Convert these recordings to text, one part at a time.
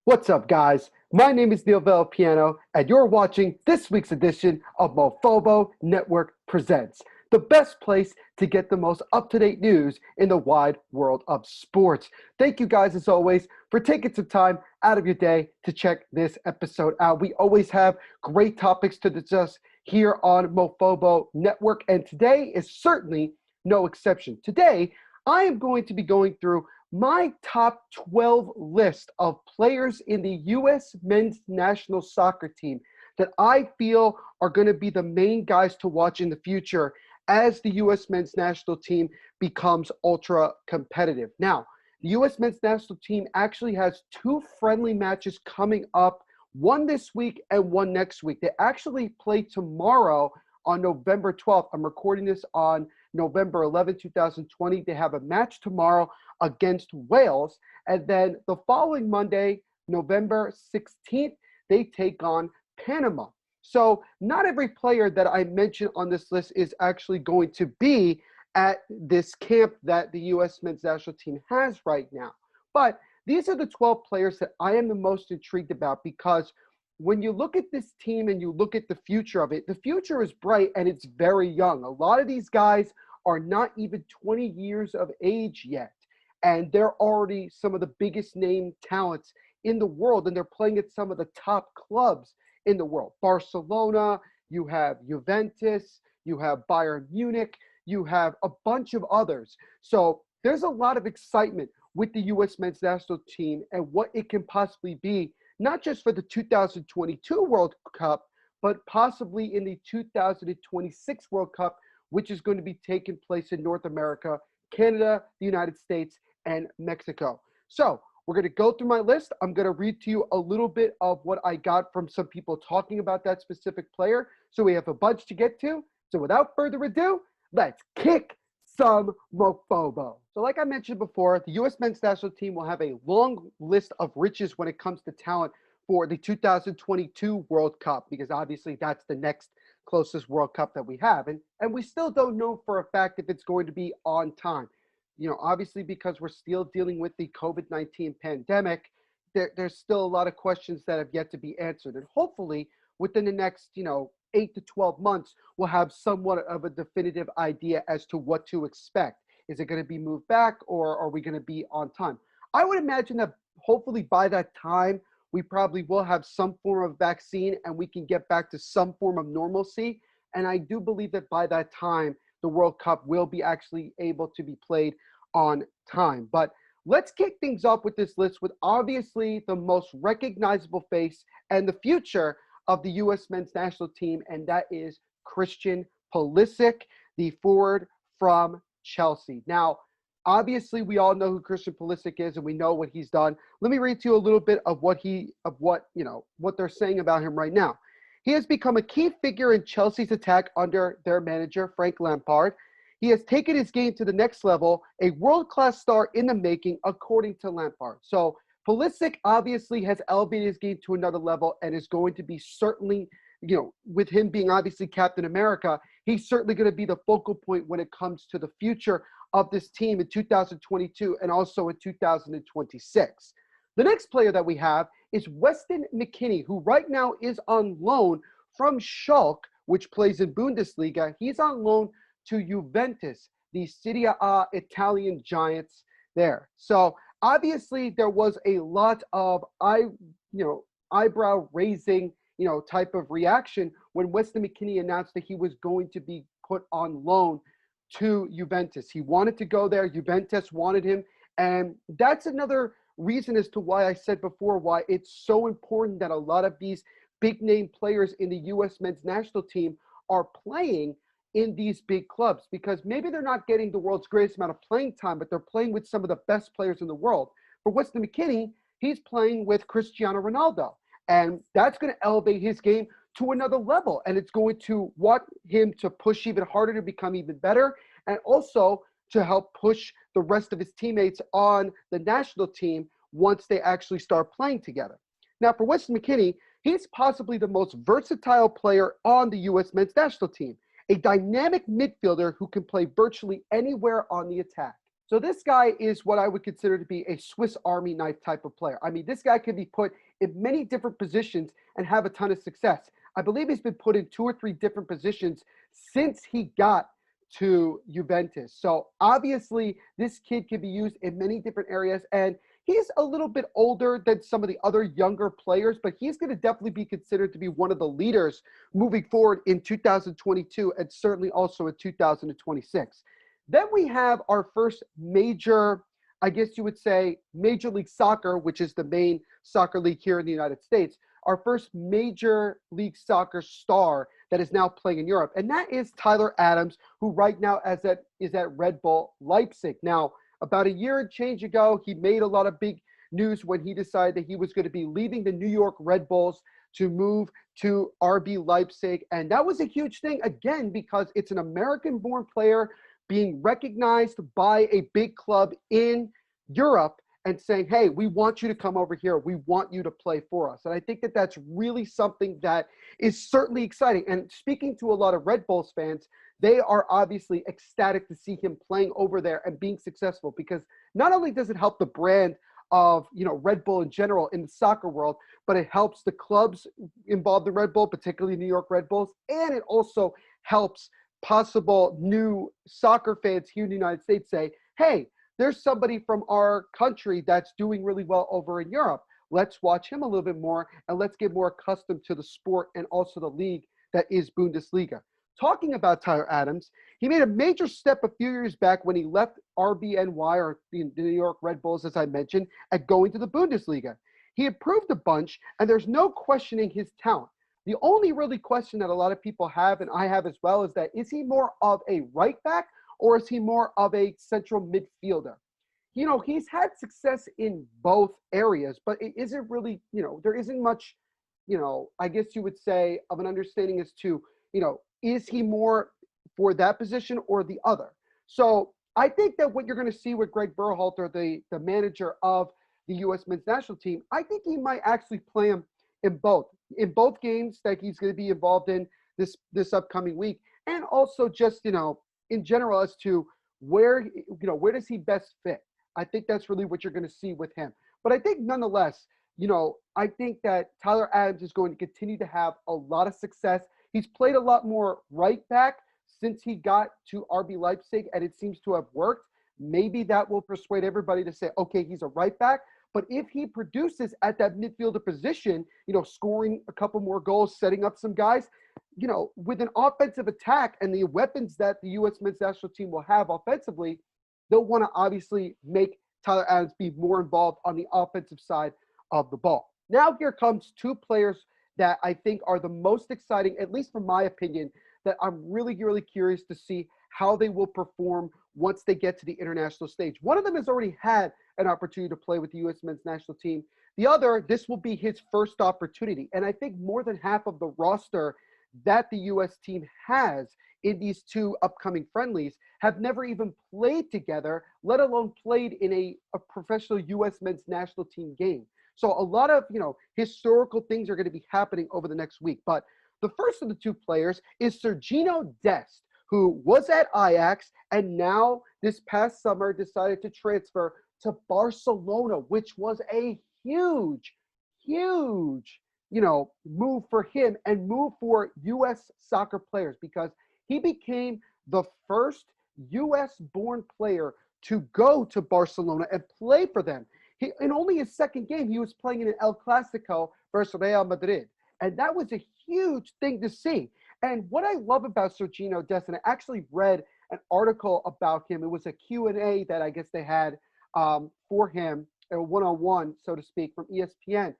What's up, guys? My name is Neil Piano, and you're watching this week's edition of Mofobo Network Presents, the best place to get the most up-to-date news in the wide world of sports. Thank you guys, as always, for taking some time out of your day to check this episode out. We always have great topics to discuss here on Mofobo Network, and today is certainly no exception. Today, I am going to be going through my top 12 list of players in the U.S. men's national soccer team that I feel are going to be the main guys to watch in the future as the U.S. men's national team becomes ultra competitive. Now, the U.S. men's national team actually has two friendly matches coming up, one this week and one next week. They actually play tomorrow on November 12th. I'm recording this on November 11, 2020. They have a match tomorrow against Wales. And then the following Monday, November 16th, they take on Panama. So not every player that I mentioned on this list is actually going to be at this camp that the U.S. men's national team has right now. But these are the 12 players that I am the most intrigued about, because when you look at this team and you look at the future of it, the future is bright and it's very young. A lot of these guys are not even 20 years of age yet, and they're already some of the biggest name talents in the world, and they're playing at some of the top clubs in the world. Barcelona, you have Juventus, you have Bayern Munich, you have a bunch of others. So there's a lot of excitement with the U.S. men's national team and what it can possibly be, not just for the 2022 World Cup, but possibly in the 2026 World Cup, which is going to be taking place in North America, Canada, the United States, and Mexico. So we're going to go through my list. I'm going to read to you a little bit of what I got from some people talking about that specific player. So we have a bunch to get to. So without further ado, let's kick some Mofobo. So like I mentioned before, the U.S. men's national team will have a long list of riches when it comes to talent for the 2022 World Cup, because obviously that's the next closest World Cup that we have. And we still don't know for a fact if it's going to be on time. You know, obviously, because we're still dealing with the COVID-19 pandemic, there's still a lot of questions that have yet to be answered. And hopefully within the next, 8 to 12 months, we'll have somewhat of a definitive idea as to what to expect. Is it going to be moved back, or are we going to be on time? I would imagine that hopefully by that time, we probably will have some form of vaccine and we can get back to some form of normalcy. And I do believe that by that time, the World Cup will be actually able to be played on time. But let's kick things off with this list with obviously the most recognizable face and the future of the U.S. men's national team, and that is Christian Pulisic, the forward from Chelsea. Now, obviously, we all know who Christian Pulisic is, and we know what he's done. Let me read to you a little bit of what they're saying about him right now. He has become a key figure in Chelsea's attack under their manager, Frank Lampard. He has taken his game to the next level, a world-class star in the making, according to Lampard. So Pulisic obviously has elevated his game to another level and is going to be certainly, with him being obviously Captain America, he's certainly going to be the focal point when it comes to the future of this team in 2022 and also in 2026. The next player that we have is Weston Mckennie, who right now is on loan from Schalke, which plays in Bundesliga. He's on loan to Juventus, the Serie A Italian giants there. So obviously there was a lot of eyebrow raising, type of reaction when Weston Mckennie announced that he was going to be put on loan to Juventus. He wanted to go there. Juventus wanted him. And that's another reason as to why I said before why it's so important that a lot of these big name players in the U.S. men's national team are playing in these big clubs, because maybe they're not getting the world's greatest amount of playing time, but they're playing with some of the best players in the world. For Weston Mckennie, he's playing with Cristiano Ronaldo, and that's going to elevate his game to another level, and it's going to want him to push even harder to become even better, and also to help push the rest of his teammates on the national team once they actually start playing together. Now, for Weston Mckennie, he's possibly the most versatile player on the U.S. men's national team, a dynamic midfielder who can play virtually anywhere on the attack. So this guy is what I would consider to be a Swiss Army knife type of player. I mean, this guy can be put in many different positions and have a ton of success. I believe he's been put in 2 or 3 different positions since he got to Juventus. So obviously, this kid can be used in many different areas, and he's a little bit older than some of the other younger players, but he's going to definitely be considered to be one of the leaders moving forward in 2022 and certainly also in 2026. Then we have our first major, I guess you would say, Major League Soccer, which is the main soccer league here in the United States, our first Major League Soccer star that is now playing in Europe. And that is Tyler Adams, who right now is at Red Bull Leipzig. Now, about a year and change ago, he made a lot of big news when he decided that he was going to be leaving the New York Red Bulls to move to RB Leipzig. And that was a huge thing, again, because it's an American-born player being recognized by a big club in Europe and saying, hey, we want you to come over here. We want you to play for us. And I think that that's really something that is certainly exciting. And speaking to a lot of Red Bulls fans, they are obviously ecstatic to see him playing over there and being successful, because not only does it help the brand of, Red Bull in general in the soccer world, but it helps the clubs involved in Red Bull, particularly New York Red Bulls, and it also helps possible new soccer fans here in the United States say, hey, there's somebody from our country that's doing really well over in Europe. Let's watch him a little bit more, and let's get more accustomed to the sport and also the league that is Bundesliga. Talking about Tyler Adams, he made a major step a few years back when he left RBNY, or the New York Red Bulls, as I mentioned, and going to the Bundesliga. He improved a bunch, and there's no questioning his talent. The only really question that a lot of people have, and I have as well, is that is he more of a right back or is he more of a central midfielder? He's had success in both areas, but it isn't really, there isn't much, I guess you would say, of an understanding as to, is he more for that position or the other? So I think that what you're going to see with Greg Berhalter, the manager of the U.S. men's national team, I think he might actually play him in both games that he's going to be involved in this upcoming week, and also just in general as to where does he best fit. I think that's really what you're going to see with him. But I think nonetheless, I think that Tyler Adams is going to continue to have a lot of success. He's played a lot more right back since he got to RB Leipzig, and it seems to have worked. Maybe that will persuade everybody to say, okay, he's a right back. But if he produces at that midfielder position, scoring a couple more goals, setting up some guys, with an offensive attack and the weapons that the U.S. men's national team will have offensively, they'll want to obviously make Tyler Adams be more involved on the offensive side of the ball. Now here comes 2 players that I think are the most exciting, at least from my opinion, that I'm really, really curious to see how they will perform once they get to the international stage. One of them has already had an opportunity to play with the U.S. men's national team. The other, this will be his first opportunity. And I think more than half of the roster that the U.S. team has in these 2 upcoming friendlies have never even played together, let alone played in a professional U.S. men's national team game. So a lot of, historical things are going to be happening over the next week. But the first of the 2 players is Sergino Dest, who was at Ajax and now this past summer decided to transfer to Barcelona, which was a huge, move for him and move for U.S. soccer players, because he became the first U.S.-born player to go to Barcelona and play for them. In only his second game, he was playing in an El Clasico versus Real Madrid. And that was a huge thing to see. And what I love about Sergino Dest, and I actually read an article about him. It was a Q&A that I guess they had for him, a one-on-one, so to speak, from ESPN.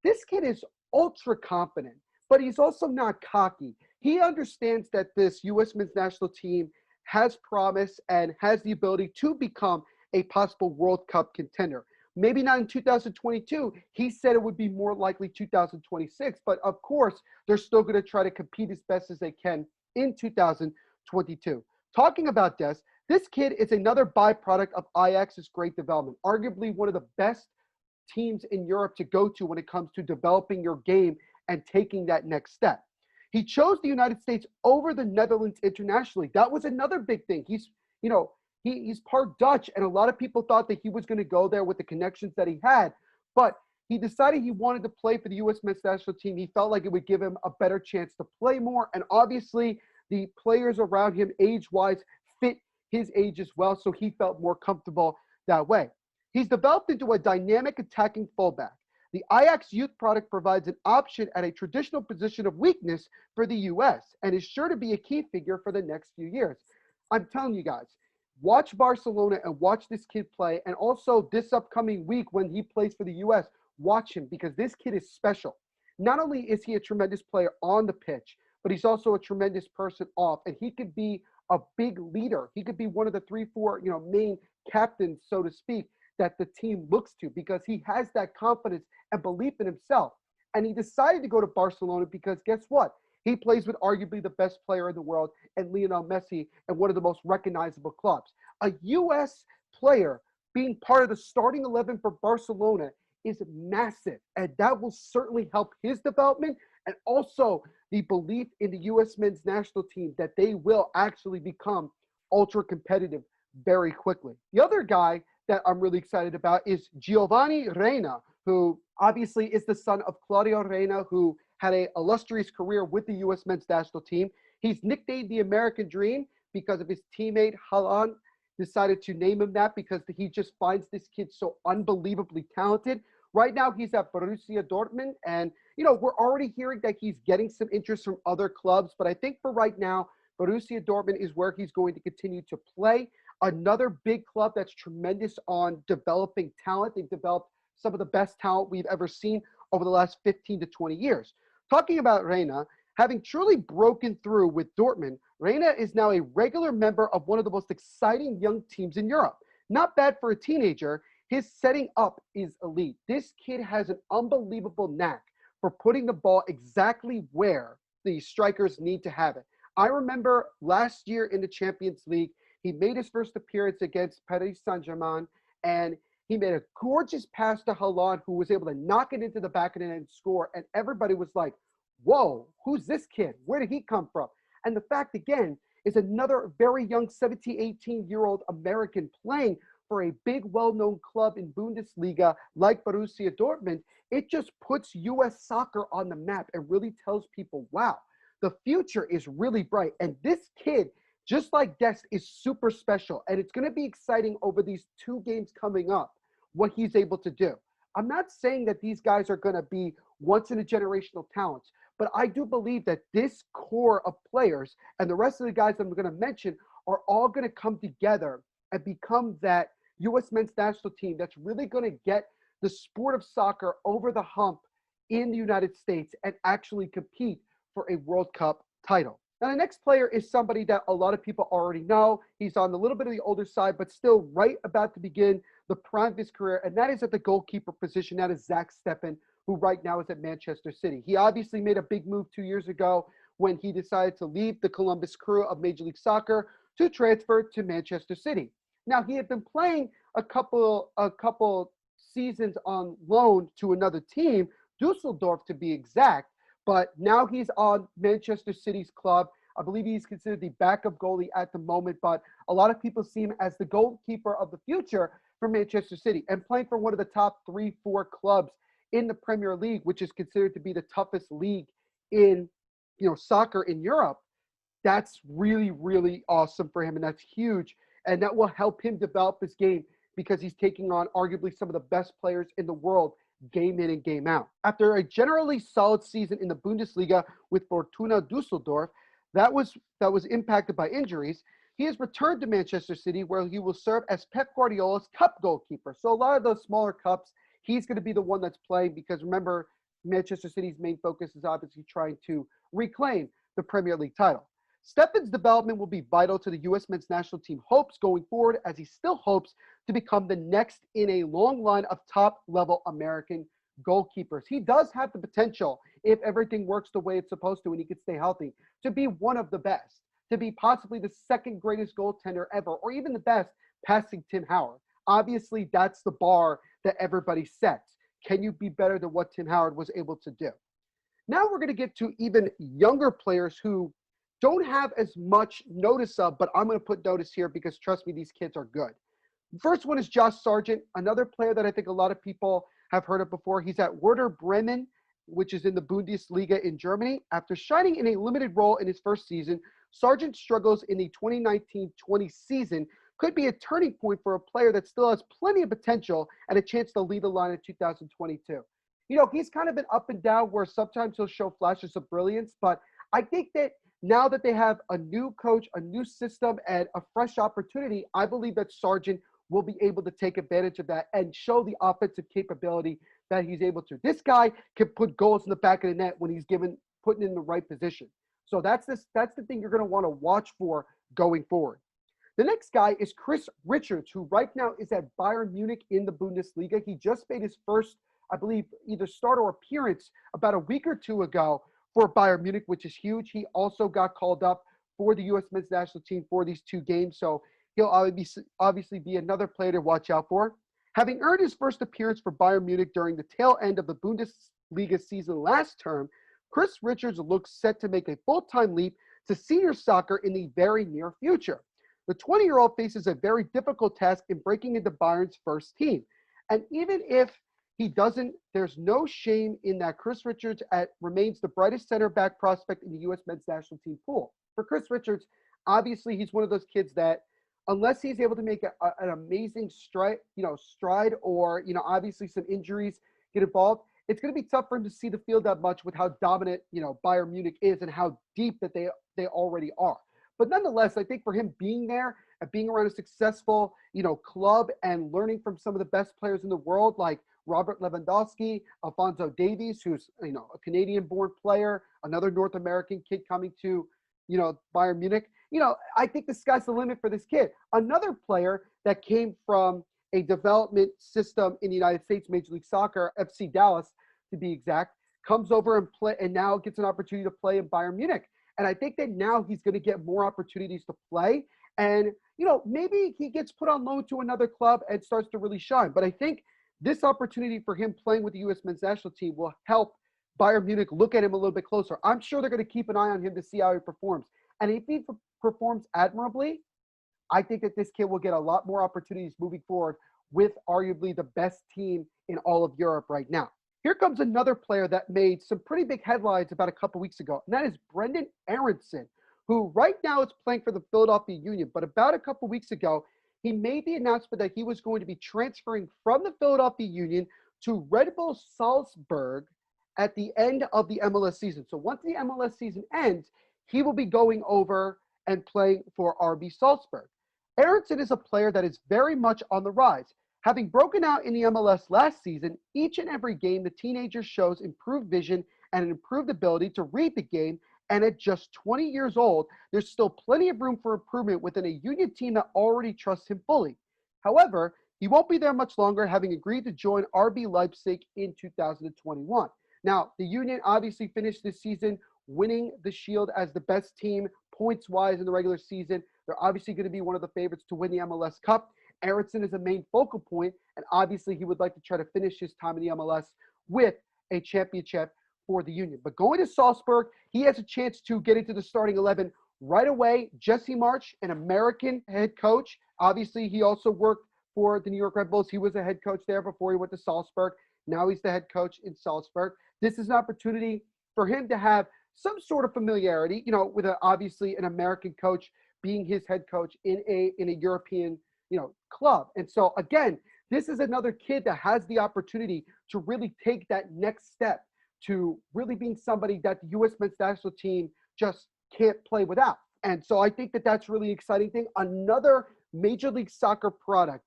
This kid is ultra confident, but he's also not cocky. He understands that this U.S. men's national team has promise and has the ability to become a possible World Cup contender. Maybe not in 2022. He said it would be more likely 2026. But of course, they're still going to try to compete as best as they can in 2022. Talking about Dest, this kid is another byproduct of Ajax's great development, arguably one of the best teams in Europe to go to when it comes to developing your game and taking that next step. He chose the United States over the Netherlands internationally. That was another big thing. He's, He's part Dutch, and a lot of people thought that he was going to go there with the connections that he had. But he decided he wanted to play for the U.S. men's national team. He felt like it would give him a better chance to play more. And obviously, the players around him, age-wise, fit his age as well. So he felt more comfortable that way. He's developed into a dynamic attacking fullback. The Ajax youth product provides an option at a traditional position of weakness for the U.S. and is sure to be a key figure for the next few years. I'm telling you guys, watch Barcelona and watch this kid play. And also this upcoming week when he plays for the U.S., watch him because this kid is special. Not only is he a tremendous player on the pitch, but he's also a tremendous person off. And he could be a big leader. He could be one of the 3-4, main captains, so to speak, that the team looks to because he has that confidence and belief in himself. And he decided to go to Barcelona because guess what? He plays with arguably the best player in the world and Lionel Messi and one of the most recognizable clubs. A U.S. player being part of the starting 11 for Barcelona is massive. And that will certainly help his development and also the belief in the U.S. men's national team that they will actually become ultra competitive very quickly. The other guy that I'm really excited about is Giovanni Reyna, who obviously is the son of Claudio Reyna, who had an illustrious career with the U.S. men's national team. He's nicknamed the American Dream because of his teammate Haaland decided to name him that because he just finds this kid so unbelievably talented. Right now, he's at Borussia Dortmund, and we're already hearing that he's getting some interest from other clubs. But I think for right now, Borussia Dortmund is where he's going to continue to play. Another big club that's tremendous on developing talent. They've developed some of the best talent we've ever seen over the last 15 to 20 years. Talking about Reyna, having truly broken through with Dortmund, Reyna is now a regular member of one of the most exciting young teams in Europe. Not bad for a teenager. His setting up is elite. This kid has an unbelievable knack for putting the ball exactly where the strikers need to have it. I remember last year in the Champions League, he made his first appearance against Paris Saint-Germain, and he made a gorgeous pass to Haaland, who was able to knock it into the back of the net and score. And everybody was like, whoa, who's this kid? Where did he come from? And the fact, again, is another very young 17, 18-year-old American playing for a big, well-known club in Bundesliga like Borussia Dortmund. It just puts U.S. soccer on the map and really tells people, wow, the future is really bright. And this kid, just like Dest, is super special. And it's going to be exciting over these 2 games coming up, what he's able to do. I'm not saying that these guys are going to be once-in-a-generational talents, but I do believe that this core of players and the rest of the guys I'm going to mention are all going to come together and become that U.S. men's national team that's really going to get the sport of soccer over the hump in the United States and actually compete for a World Cup title. Now, the next player is somebody that a lot of people already know. He's on a little bit of the older side, but still right about to begin the prime of his career, and that is at the goalkeeper position. That is Zach Steffen, who right now is at Manchester City. He obviously made a big move 2 years ago when he decided to leave the Columbus Crew of Major League Soccer to transfer to Manchester City. Now, he had been playing a couple seasons on loan to another team, Dusseldorf to be exact, but now he's on Manchester City's club. I believe he's considered the backup goalie at the moment, but a lot of people see him as the goalkeeper of the future for Manchester City and playing for one of the top 3-4 clubs in the Premier League, which is considered to be the toughest league in soccer in Europe. That's really, really awesome for him, and that's huge. And that will help him develop his game because he's taking on arguably some of the best players in the world game in and game out. After a generally solid season in the Bundesliga with Fortuna Düsseldorf, that was impacted by injuries, he has returned to Manchester City where he will serve as Pep Guardiola's cup goalkeeper. So a lot of those smaller cups, he's going to be the one that's playing because remember, Manchester City's main focus is obviously trying to reclaim the Premier League title. Steffen's development will be vital to the U.S. men's national team hopes going forward as he still hopes to become the next in a long line of top-level American goalkeepers. He does have the potential, if everything works the way it's supposed to and he can stay healthy, to be one of the best, to be possibly the second greatest goaltender ever, or even the best passing Tim Howard. Obviously, that's the bar that everybody sets. Can you be better than what Tim Howard was able to do? Now we're going to get to even younger players who don't have as much notice of, but I'm going to put notice here because trust me, these kids are good. First one is Josh Sargent, another player that I think a lot of people have heard of before. He's at Werder Bremen, which is in the Bundesliga in Germany. After shining in a limited role in his first season, Sargent struggles in the 2019-20 season. Could be a turning point for a player that still has plenty of potential and a chance to lead the line in 2022. You know, he's kind of been up and down where sometimes he'll show flashes of brilliance, but I think that now that they have a new coach, a new system, and a fresh opportunity, I believe that Sargent will be able to take advantage of that and show the offensive capability that he's able to. This guy can put goals in the back of the net when he's putting in the right position. So that's the thing you're going to want to watch for going forward. The next guy is Chris Richards, who right now is at Bayern Munich in the Bundesliga. He just made his first, I believe, either start or appearance about a week or two ago for Bayern Munich, which is huge. He also got called up for the U.S. men's national team for these 2 games. So he'll obviously be another player to watch out for. Having earned his first appearance for Bayern Munich during the tail end of the Bundesliga season last term, Chris Richards looks set to make a full-time leap to senior soccer in the very near future. The 20-year-old faces a very difficult task in breaking into Bayern's first team. And even if he doesn't, there's no shame in that. Chris Richards remains the brightest center back prospect in the U.S. men's national team pool. For Chris Richards, obviously he's one of those kids that unless he's able to make an amazing stride or, obviously some injuries get involved, it's going to be tough for him to see the field that much with how dominant, Bayern Munich is and how deep that they already are. But nonetheless, I think for him being there and being around a successful, club and learning from some of the best players in the world, like Robert Lewandowski, Alphonso Davies, who's, a Canadian-born player, another North American kid coming to, Bayern Munich. I think the sky's the limit for this kid. Another player that came from a development system in the United States, Major League Soccer, FC Dallas to be exact, comes over and play, and now gets an opportunity to play in Bayern Munich. And I think that now he's going to get more opportunities to play. And, maybe he gets put on loan to another club and starts to really shine. But I think this opportunity for him playing with the U.S. men's national team will help Bayern Munich look at him a little bit closer. I'm sure they're going to keep an eye on him to see how he performs. And if he performs admirably, I think that this kid will get a lot more opportunities moving forward with arguably the best team in all of Europe right now. Here comes another player that made some pretty big headlines about a couple weeks ago, and that is Brenden Aaronson, who right now is playing for the Philadelphia Union. But about a couple weeks ago, he made the announcement that he was going to be transferring from the Philadelphia Union to Red Bull Salzburg at the end of the MLS season. So once the MLS season ends, he will be going over and playing for RB Salzburg. Aaronson is a player that is very much on the rise. Having broken out in the MLS last season, each and every game, the teenager shows improved vision and an improved ability to read the game. And at just 20 years old, there's still plenty of room for improvement within a Union team that already trusts him fully. However, he won't be there much longer, having agreed to join RB Leipzig in 2021. Now, the Union obviously finished this season winning the Shield as the best team points-wise in the regular season. They're obviously going to be one of the favorites to win the MLS Cup. Aaronson is a main focal point, and obviously he would like to try to finish his time in the MLS with a championship for the Union. But going to Salzburg, he has a chance to get into the starting 11 right away. Jesse Marsch, an American head coach. Obviously, he also worked for the New York Red Bulls. He was a head coach there before he went to Salzburg. Now he's the head coach in Salzburg. This is an opportunity for him to have some sort of familiarity, with obviously an American coach being his head coach in a European, club. And so again, this is another kid that has the opportunity to really take that next step to really being somebody that the U.S. men's national team just can't play without. And so I think that that's really exciting thing. Another Major League Soccer product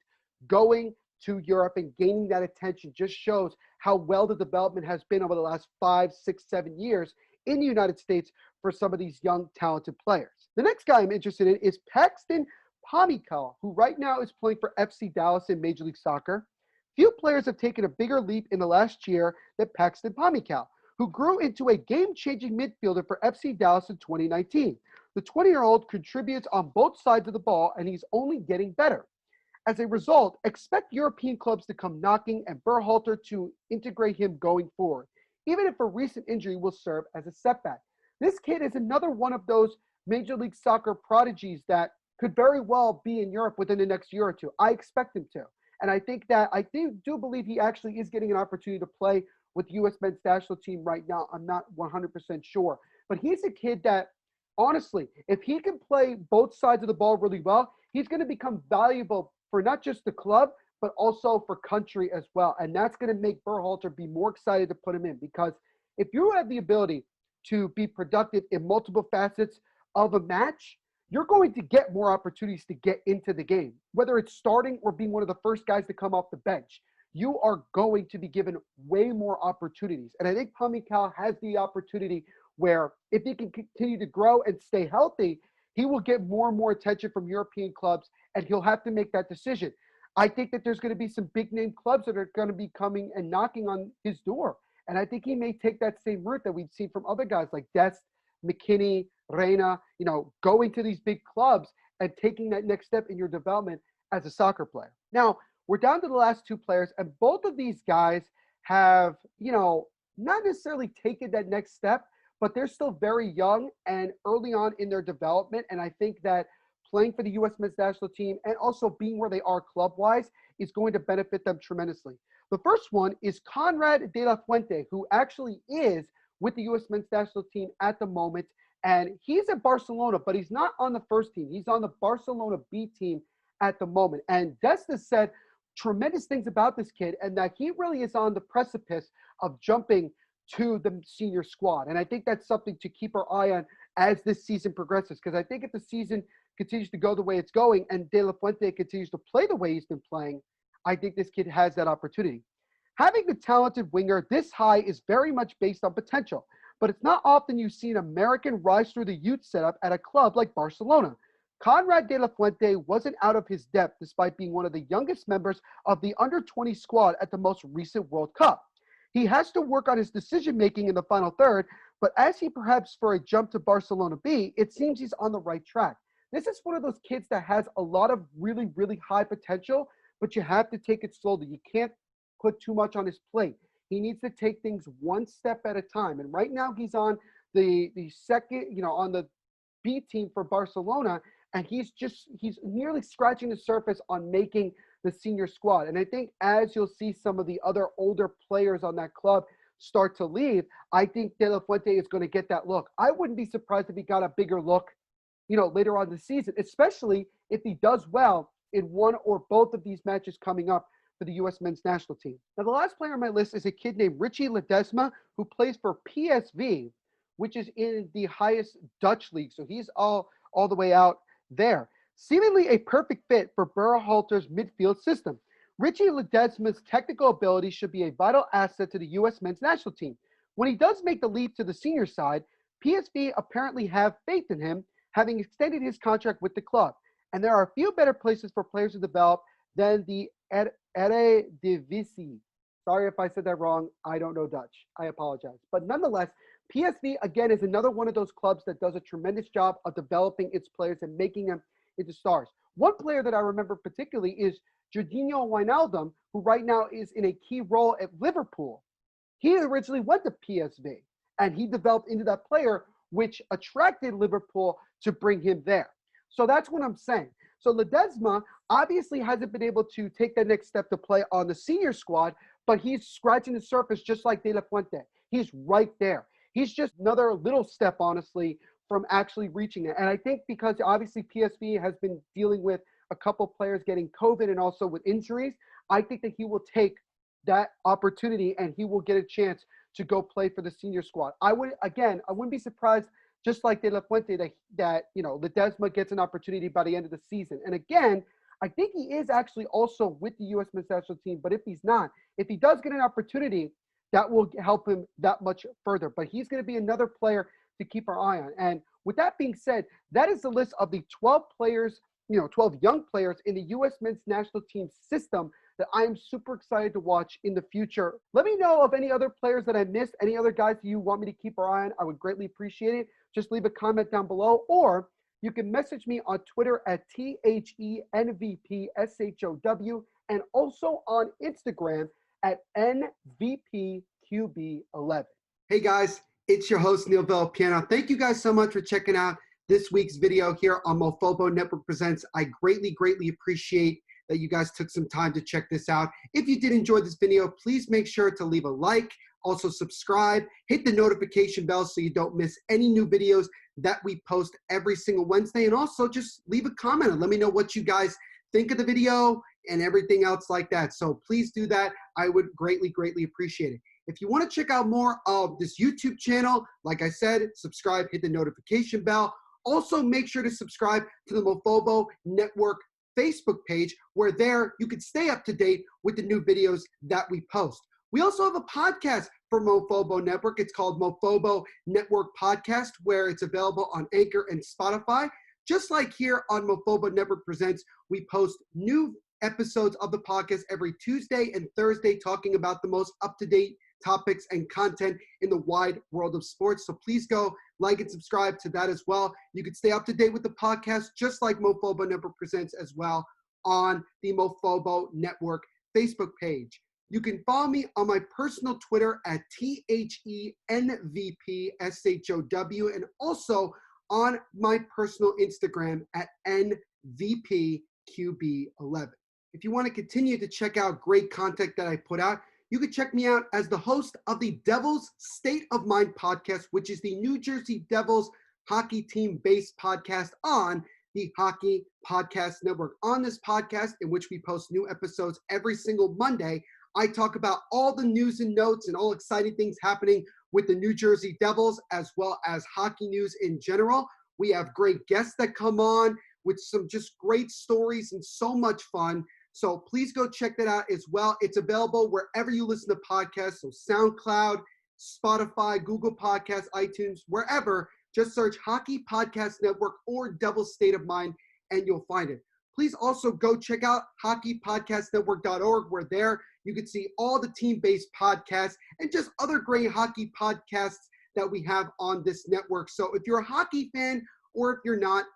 going to Europe and gaining that attention just shows how well the development has been over the last 5, 6, 7 years in the United States for some of these young, talented players. The next guy I'm interested in is Paxton Pomykal, who right now is playing for FC Dallas in Major League Soccer. Few players have taken a bigger leap in the last year than Paxton Pomykal, who grew into a game-changing midfielder for FC Dallas in 2019. The 20-year-old contributes on both sides of the ball, and he's only getting better. As a result, expect European clubs to come knocking and Berhalter to integrate him going forward, even if a recent injury will serve as a setback. This kid is another one of those Major League Soccer prodigies that could very well be in Europe within the next year or two. I expect him to. And I think that I do believe he actually is getting an opportunity to play with the U.S. men's national team right now. I'm not 100% sure. But he's a kid that, honestly, if he can play both sides of the ball really well, he's going to become valuable for not just the club, but also for country as well. And that's going to make Berhalter be more excited to put him in, because if you have the ability to be productive in multiple facets of a match, you're going to get more opportunities to get into the game, whether it's starting or being one of the first guys to come off the bench. You are going to be given way more opportunities. And I think Pomykal has the opportunity where if he can continue to grow and stay healthy, he will get more and more attention from European clubs, and he'll have to make that decision. I think that there's going to be some big name clubs that are going to be coming and knocking on his door. And I think he may take that same route that we've seen from other guys like Dest, McKennie, Reyna, going to these big clubs and taking that next step in your development as a soccer player. Now, we're down to the last two players, and both of these guys have, not necessarily taken that next step, but they're still very young and early on in their development. And I think that playing for the U.S. men's national team and also being where they are club-wise is going to benefit them tremendously. The first one is Konrad de la Fuente, who actually is with the U.S. men's national team at the moment. And he's at Barcelona, but he's not on the first team. He's on the Barcelona B team at the moment. And Dest has said tremendous things about this kid, and that he really is on the precipice of jumping to the senior squad. And I think that's something to keep our eye on as this season progresses, because I think if the season continues to go the way it's going and De La Fuente continues to play the way he's been playing, I think this kid has that opportunity. Having the talented winger this high is very much based on potential, but it's not often you see an American rise through the youth setup at a club like Barcelona. Konrad de la Fuente wasn't out of his depth despite being one of the youngest members of the under-20 squad at the most recent World Cup. He has to work on his decision-making in the final third, but as he perhaps for a jump to Barcelona B, it seems he's on the right track. This is one of those kids that has a lot of really, really high potential, but you have to take it slowly. You can't put too much on his plate. He needs to take things one step at a time. And right now he's on the second, on the B team for Barcelona, and he's nearly scratching the surface on making the senior squad. And I think as you'll see some of the other older players on that club start to leave, I think De La Fuente is going to get that look. I wouldn't be surprised if he got a bigger look, later on the season, especially if he does well in one or both of these matches coming up for the U.S. men's national team. Now, the last player on my list is a kid named Richie Ledezma, who plays for PSV, which is in the highest Dutch league. So he's all the way out there. Seemingly a perfect fit for Berhalter's midfield system. Richie Ledezma's technical ability should be a vital asset to the U.S. men's national team. When he does make the leap to the senior side, PSV apparently have faith in him, having extended his contract with the club. And there are a few better places for players to develop than the Eredivisie. Sorry if I said that wrong. I don't know Dutch. I apologize. But nonetheless, PSV, again, is another one of those clubs that does a tremendous job of developing its players and making them into stars. One player that I remember particularly is Sergino Wijnaldum, who right now is in a key role at Liverpool. He originally went to PSV, and he developed into that player, which attracted Liverpool to bring him there. So that's what I'm saying. So Ledezma obviously hasn't been able to take that next step to play on the senior squad, but he's scratching the surface just like De La Fuente. He's right there. He's just another little step, honestly, from actually reaching it. And I think because obviously PSV has been dealing with a couple players getting COVID and also with injuries, I think that he will take that opportunity and he will get a chance to go play for the senior squad. I wouldn't be surprised, just like De La Fuente, that Ledezma gets an opportunity by the end of the season. And again, I think he is actually also with the U.S. men's national team, but if he's not, if he does get an opportunity, that will help him that much further. But he's going to be another player to keep our eye on. And with that being said, that is the list of the 12 players, 12 young players in the U.S. men's national team system that I'm super excited to watch in the future. Let me know of any other players that I missed, any other guys that you want me to keep our eye on. I would greatly appreciate it. Just leave a comment down below, or you can message me on Twitter at THENVPSHOW, and also on Instagram at NVPQB11. Hey guys, it's your host, Neil Piano. Thank you guys so much for checking out this week's video here on Mofobo Network Presents. I greatly appreciate that you guys took some time to check this out. If you did enjoy this video, please make sure to leave a like, also subscribe, hit the notification bell so you don't miss any new videos that we post every single Wednesday, and also just leave a comment and let me know what you guys think of the video and everything else like that. So please do that. I would greatly appreciate it. If you want to check out more of this YouTube channel, like I said, subscribe, hit the notification bell. Also, make sure to subscribe to the Mofobo Network Facebook page, where there you can stay up to date with the new videos that we post. We also have a podcast for Mofobo Network. It's called Mofobo Network Podcast, where it's available on Anchor and Spotify. Just like here on Mofobo Network Presents, we post new episodes of the podcast every Tuesday and Thursday, talking about the most up-to-date topics and content in the wide world of sports. So please go like and subscribe to that as well. You can stay up to date with the podcast, just like Mofobo Network Presents as well, on the Mofobo Network Facebook page. You can follow me on my personal Twitter at THENVPSHOW, and also on my personal Instagram at NVPQB11. If you want to continue to check out great content that I put out, you can check me out as the host of the Devils State of Mind podcast, which is the New Jersey Devils hockey team-based podcast on the Hockey Podcast Network. On this podcast, in which we post new episodes every single Monday, I talk about all the news and notes and all exciting things happening with the New Jersey Devils, as well as hockey news in general. We have great guests that come on with some just great stories and so much fun. So please go check that out as well. It's available wherever you listen to podcasts, so SoundCloud, Spotify, Google Podcasts, iTunes, wherever. Just search Hockey Podcast Network or Devils State of Mind, and you'll find it. Please also go check out hockeypodcastnetwork.org, where there you can see all the team-based podcasts and just other great hockey podcasts that we have on this network. So if you're a hockey fan, or if you're not,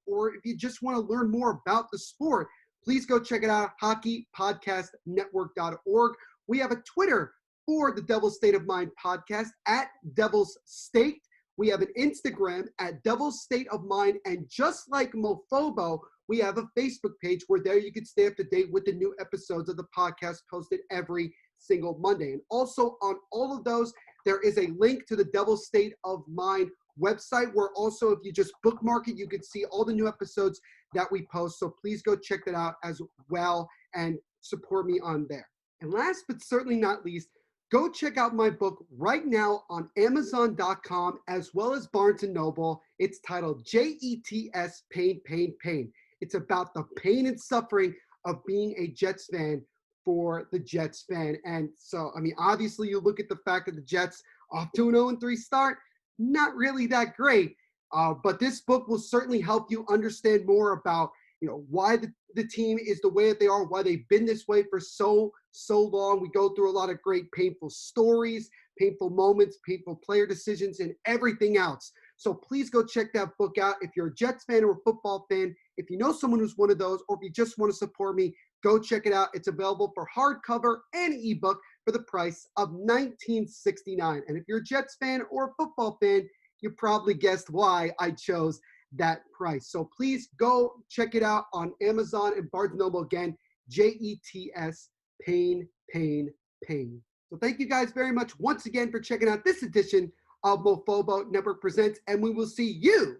or if you just want to learn more about the sport, please go check it out, hockeypodcastnetwork.org. We have a Twitter for the Devils State of Mind podcast at Devils State. We have an Instagram at Devils State of Mind. And just like Mofobo, we have a Facebook page where there you can stay up to date with the new episodes of the podcast posted every single Monday. And also on all of those, there is a link to the Devils State of Mind website, where also if you just bookmark it, you can see all the new episodes that we post. So please go check that out as well and support me on there. And last but certainly not least, go check out my book right now on Amazon.com as well as Barnes & Noble. It's titled JETS Pain, Pain, Pain. It's about the pain and suffering of being a Jets fan for the Jets fan. And so, I mean, obviously you look at the fact that the Jets off to an 0-3 start, not really that great. But this book will certainly help you understand more about, why the team is the way that they are, why they've been this way for so long. We go through a lot of great painful stories, painful moments, painful player decisions, and everything else. So please go check that book out. If you're a Jets fan or a football fan, if you know someone who's one of those, or if you just want to support me, go check it out. It's available for hardcover and ebook for the price of $19.69. And if you're a Jets fan or a football fan, you probably guessed why I chose that price. So please go check it out on Amazon and Barnes & Noble. Again, JETS Pain, Pain, Pain. So thank you guys very much once again for checking out this edition of Mofobo Network Presents, and we will see you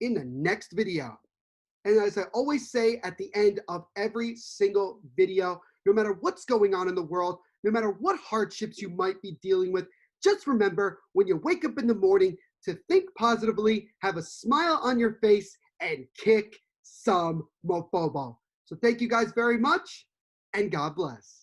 in the next video. And as I always say at the end of every single video, no matter what's going on in the world, no matter what hardships you might be dealing with, just remember, when you wake up in the morning, to think positively, have a smile on your face, and kick some Mofobo. So thank you guys very much, and God bless.